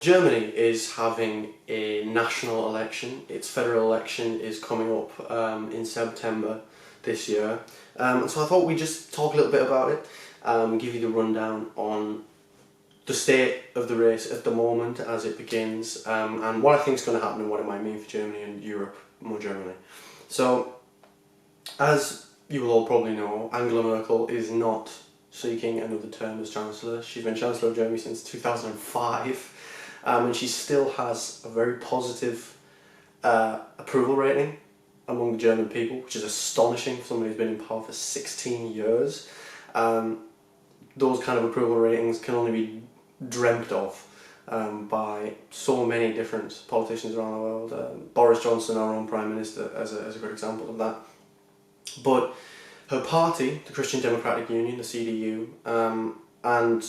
Germany is having a national election. Its federal election is coming up in September this year. So I thought we'd just talk a little bit about it, give you the rundown on the state of the race at the moment as it begins, and what I think is going to happen and what it might mean for Germany and Europe more generally. So, as you will all probably know, Angela Merkel is not seeking another term as Chancellor. She's been Chancellor of Germany since 2005. And she still has a very positive approval rating among the German people, which is astonishing for someone who's been in power for 16 years. Those kind of approval ratings can only be dreamt of by so many different politicians around the world. Boris Johnson, our own Prime Minister, as a good example of that. But her party, the Christian Democratic Union, the CDU, and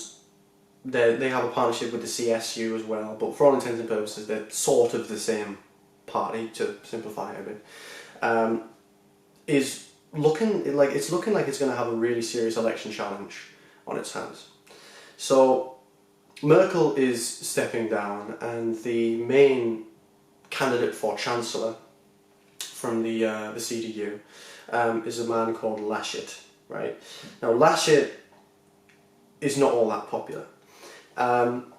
they have a partnership with the CSU as well, but for all intents and purposes they're sort of the same party, to simplify it a bit, is looking like it's going to have a really serious election challenge on its hands. So Merkel is stepping down, and the main candidate for Chancellor from the CDU is a man called Laschet. Right now, Laschet is not all that popular.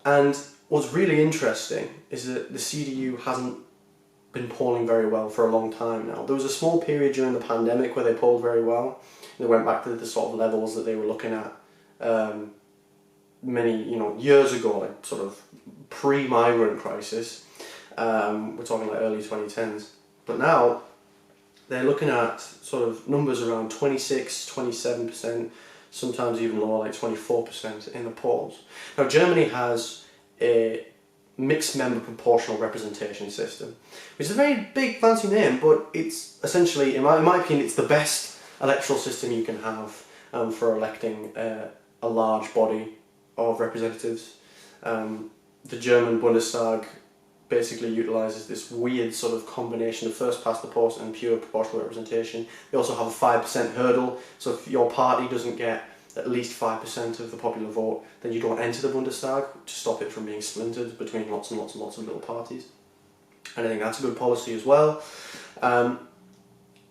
And what's really interesting is that the CDU hasn't been polling very well for a long time now. There was a small period during the pandemic where they polled very well. They went back to the sort of levels that they were looking at many years ago, like sort of pre-migrant crisis. We're talking like early 2010s. But now they're looking at sort of numbers around 26, 27%. Sometimes even lower, like 24% in the polls. Now, Germany has a mixed member proportional representation system, which is a very big fancy name, but it's essentially, in my opinion, it's the best electoral system you can have for electing a large body of representatives. The German Bundestag basically utilises this weird sort of combination of first past the post and pure proportional representation. They also have a 5% hurdle, so if your party doesn't get at least 5% of the popular vote, then you don't enter the Bundestag, to stop it from being splintered between lots and lots and lots of little parties. And I think that's a good policy as well.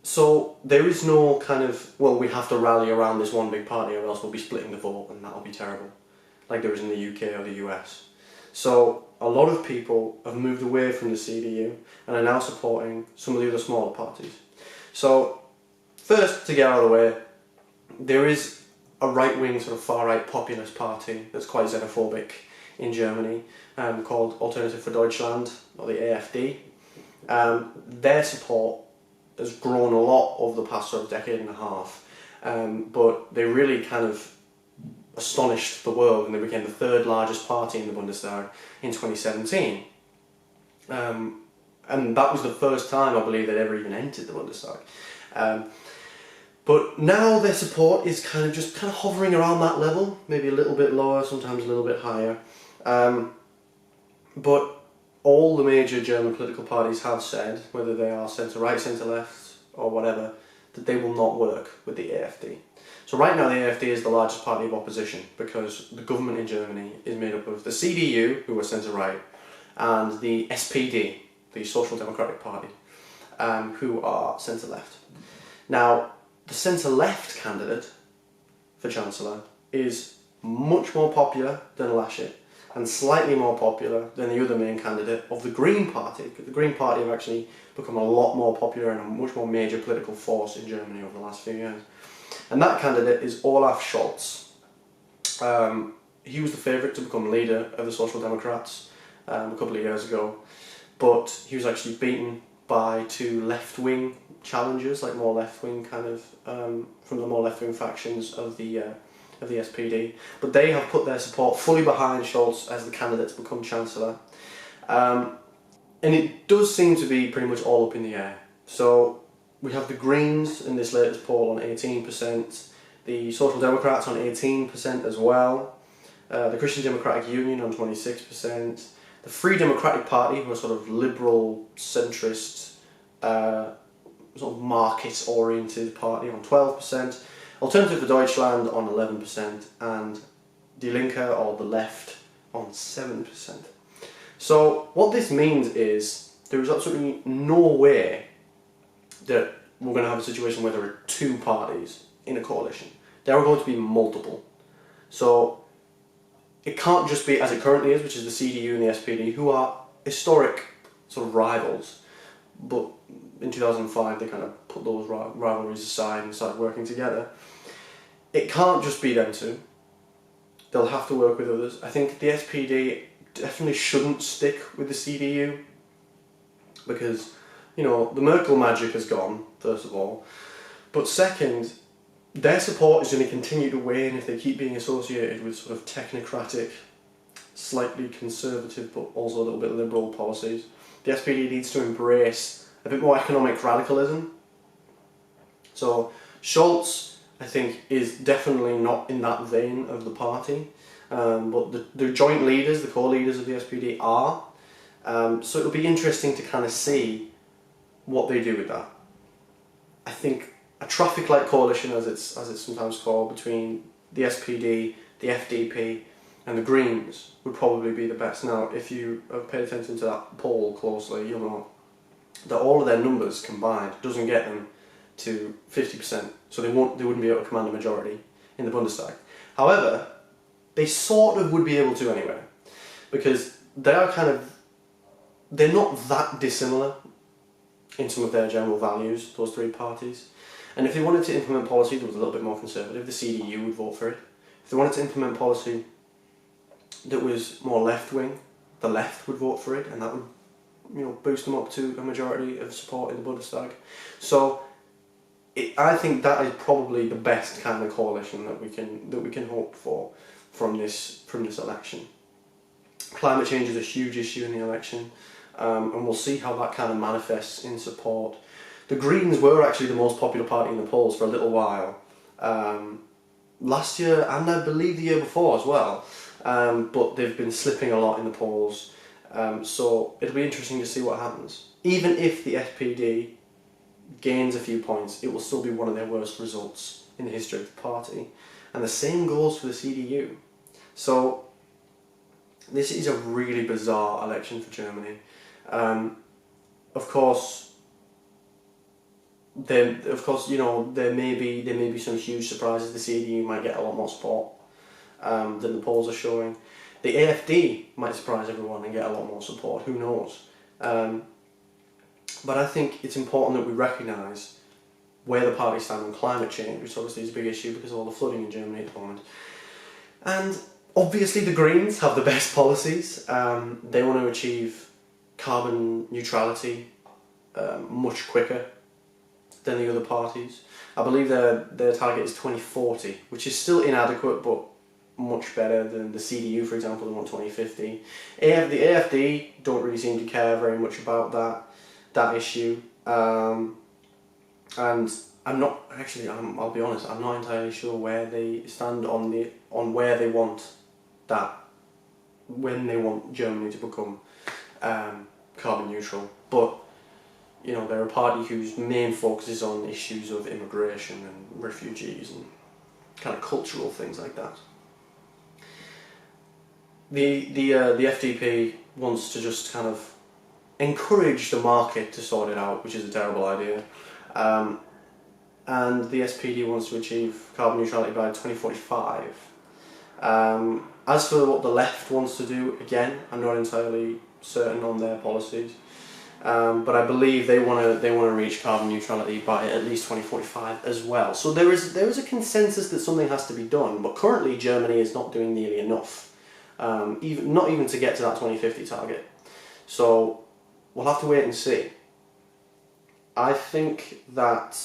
So there is no kind of, well, we have to rally around this one big party or else we'll be splitting the vote and that'll be terrible, like there is in the UK or the US. So a lot of people have moved away from the CDU and are now supporting some of the other smaller parties. So first, to get out of the way, there is a right-wing sort of far-right populist party that's quite xenophobic in Germany, called Alternative for Deutschland, or the AfD. Their support has grown a lot over the past sort of decade and a half, but they really kind of astonished the world and they became the third largest party in the Bundestag in 2017. And that was the first time, I believe, they'd ever even entered the Bundestag. But now their support is kind of hovering around that level, maybe a little bit lower, sometimes a little bit higher. But all the major German political parties have said, whether they are centre-right, centre-left, or whatever, that they will not work with the AfD. So right now the AfD is the largest party of opposition because the government in Germany is made up of the CDU, who are centre-right, and the SPD, the Social Democratic Party, who are centre-left. Now, the centre-left candidate for Chancellor is much more popular than Laschet and slightly more popular than the other main candidate of the Green Party, because the Green Party have actually become a lot more popular and a much more major political force in Germany over the last few years. And that candidate is Olaf Scholz. He was the favourite to become leader of the Social Democrats a couple of years ago, but he was actually beaten by two left-wing challengers, like more left-wing kind of, from the more left-wing factions of the SPD. But they have put their support fully behind Scholz as the candidate to become Chancellor. And it does seem to be pretty much all up in the air. So we have the Greens in this latest poll on 18%, the Social Democrats on 18% as well, the Christian Democratic Union on 26%, the Free Democratic Party, who are sort of liberal, centrist, sort of market-oriented party, on 12%, Alternative for Deutschland on 11%, and Die Linke, or the left, on 7%. So what this means is there is absolutely no way that we're going to have a situation where there are two parties in a coalition. There are going to be multiple. So it can't just be as it currently is, which is the CDU and the SPD, who are historic sort of rivals, but in 2005 they kind of put those rivalries aside and started working together. It can't just be them two. They'll have to work with others. I think the SPD definitely shouldn't stick with the CDU because, you know, the Merkel magic has gone, first of all. But second, their support is going to continue to wane if they keep being associated with sort of technocratic, slightly conservative but also a little bit liberal policies. The SPD needs to embrace a bit more economic radicalism. So Scholz, I think, is definitely not in that vein of the party, but the joint leaders, the co-leaders of the SPD are. So it'll be interesting to kind of see what they do with that. I think a traffic light coalition, as it's sometimes called, between the SPD, the FDP and the Greens would probably be the best. Now, if you have paid attention to that poll closely, you'll know that all of their numbers combined doesn't get them to 50%, so they wouldn't be able to command a majority in the Bundestag. However, they sort of would be able to anyway, because they're not that dissimilar in some of their general values, those three parties. And if they wanted to implement policy that was a little bit more conservative, the CDU would vote for it. If they wanted to implement policy that was more left-wing, the left would vote for it, and that would, you know, boost them up to a majority of support in the Bundestag. So I think that is probably the best kind of coalition that we can hope for from this election. Climate change is a huge issue in the election, and we'll see how that kind of manifests in support. The Greens were actually the most popular party in the polls for a little while, last year and I believe the year before as well, but they've been slipping a lot in the polls, so it'll be interesting to see what happens. Even if the SPD gains a few points, it will still be one of their worst results in the history of the party, and the same goes for the CDU. So this is a really bizarre election for Germany. Of course, you know, there may be some huge surprises. The CDU might get a lot more support than the polls are showing. The AfD might surprise everyone and get a lot more support. Who knows? But I think it's important that we recognise where the parties stand on climate change, which obviously is a big issue because of all the flooding in Germany at the moment. And obviously the Greens have the best policies. They want to achieve carbon neutrality much quicker than the other parties. I believe their target is 2040, which is still inadequate, but much better than the CDU, for example, who want 2050. The AfD don't really seem to care very much about that issue, and I'll be honest, I'm not entirely sure where they stand on where they want that, when they want Germany to become carbon neutral. But you know, they're a party whose main focus is on issues of immigration and refugees and kind of cultural things like that. The FDP wants to just kind of encourage the market to sort it out, which is a terrible idea. And the SPD wants to achieve carbon neutrality by 2045. As for what the left wants to do, again, I'm not entirely certain on their policies. But I believe they want to reach carbon neutrality by at least 2045 as well. So there is a consensus that something has to be done, but currently Germany is not doing nearly enough, not even to get to that 2050 target. So we'll have to wait and see. I think that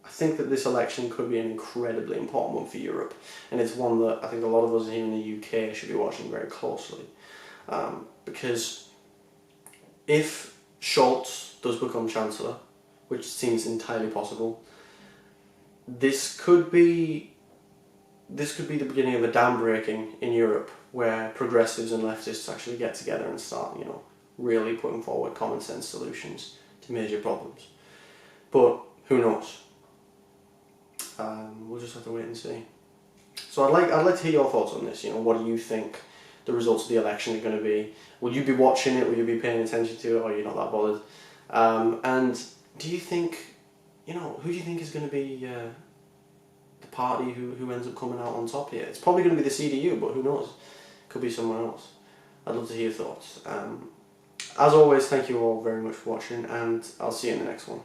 this election could be an incredibly important one for Europe, and it's one that I think a lot of us here in the UK should be watching very closely, because if Scholz does become Chancellor, which seems entirely possible, this could be the beginning of a dam breaking in Europe, where progressives and leftists actually get together and start, you know, really putting forward common sense solutions to major problems. But who knows? We'll just have to wait and see. So I'd like to hear your thoughts on this. You know, what do you think the results of the election are going to be? Will you be watching it? Will you be paying attention to it, or are you not that bothered? And do you think, who do you think is going to be the party who ends up coming out on top here? It's probably going to be the CDU, but who knows? Could be someone else. I'd love to hear your thoughts. As always, thank you all very much for watching, and I'll see you in the next one.